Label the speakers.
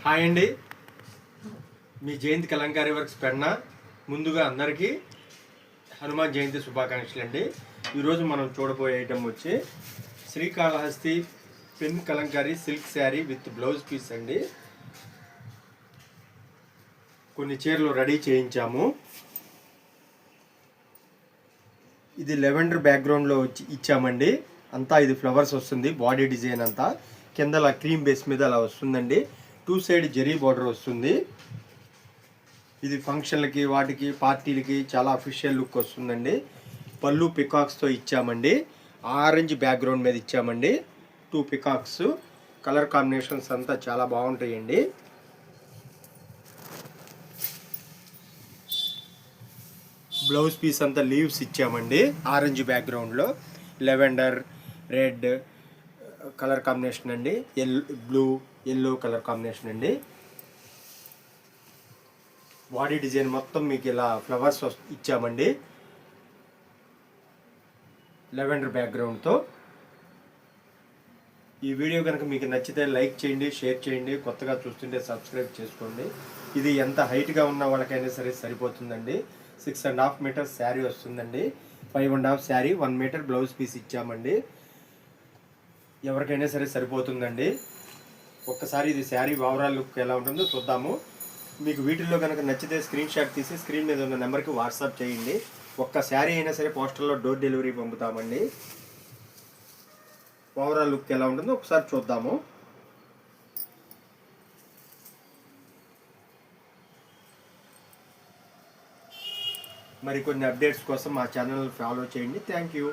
Speaker 1: Hi అండి, మీ జయంతి Kalamkari works పెన్న. ముందుగా అందరికీ హనుమాన్ జయంతి శుభాకాంక్షలు అండి. ఈరోజు మనం చూడబోయే ఐటమ్ వచ్చి Srikalahasti pen kalamkari silk sari with blouse piece అండి. కొన్ని చీరలు రెడీ చేయించాము. ఇది లెవెండర్ బ్యాక్గ్రౌండ్లో వచ్చి ఇచ్చామండి. అంతా ఇది ఫ్లవర్స్ వస్తుంది, బాడీ డిజైన్ అంతా కింద అలా క్రీమ్ బేస్ మీద అలా వస్తుందండి. 2 సైడ్ జరీ బార్డర్ వస్తుంది. ఇది ఫంక్షన్లకి వాటికి పార్టీలకి చాలా అఫీషియల్ లుక్ వస్తుందండి. పళ్ళు పికాక్స్తో ఇచ్చామండి. ఆరెంజ్ బ్యాక్గ్రౌండ్ మీద ఇచ్చామండి. 2 పికాక్స్ కలర్ కాంబినేషన్స్ అంతా చాలా బాగుంటాయండి. బ్లౌజ్ పీస్ అంతా లీవ్స్ ఇచ్చామండి. ఆరెంజ్ బ్యాక్గ్రౌండ్లో లెవెండర్ రెడ్ కలర్ కాంబినేషన్ అండి. బ్లూ ఎల్లో కలర్ కాంబినేషన్ అండి. బాడీ డిజైన్ మొత్తం మీకు ఇలా ఫ్లవర్స్ ఇచ్చామండి లెవెండర్ బ్యాక్గ్రౌండ్తో. ఈ వీడియో కనుక మీకు నచ్చితే లైక్ చేయండి, షేర్ చేయండి. కొత్తగా చూస్తుంటే సబ్స్క్రైబ్ చేసుకోండి. ఇది ఎంత హైట్గా ఉన్న వాళ్ళకైనా సరే సరిపోతుందండి. 6.5 మీటర్స్ శారీ వస్తుందండి. 5.5 శారీ, 1 మీటర్ బ్లౌజ్ పీస్ ఇచ్చామండి. ఎవరికైనా సరే సరిపోతుందండి. ఒక్కసారి ఇది శారీ ఓవరాల్ లుక్ ఎలా ఉంటుందో చూద్దాము. మీకు వీటిల్లో కనుక నచ్చితే స్క్రీన్ షాట్ తీసి స్క్రీన్ మీద ఉన్న నెంబర్కి వాట్సాప్ చేయండి. ఒక్క శారీ అయినా సరే పోస్టర్లో డోర్ డెలివరీ పంపుతామండి. ఓవరాల్ లుక్ ఎలా ఉంటుందో ఒకసారి చూద్దాము. మరికొన్ని అప్డేట్స్ కోసం మా ఛానల్ ఫాలో చేయండి. Thank you.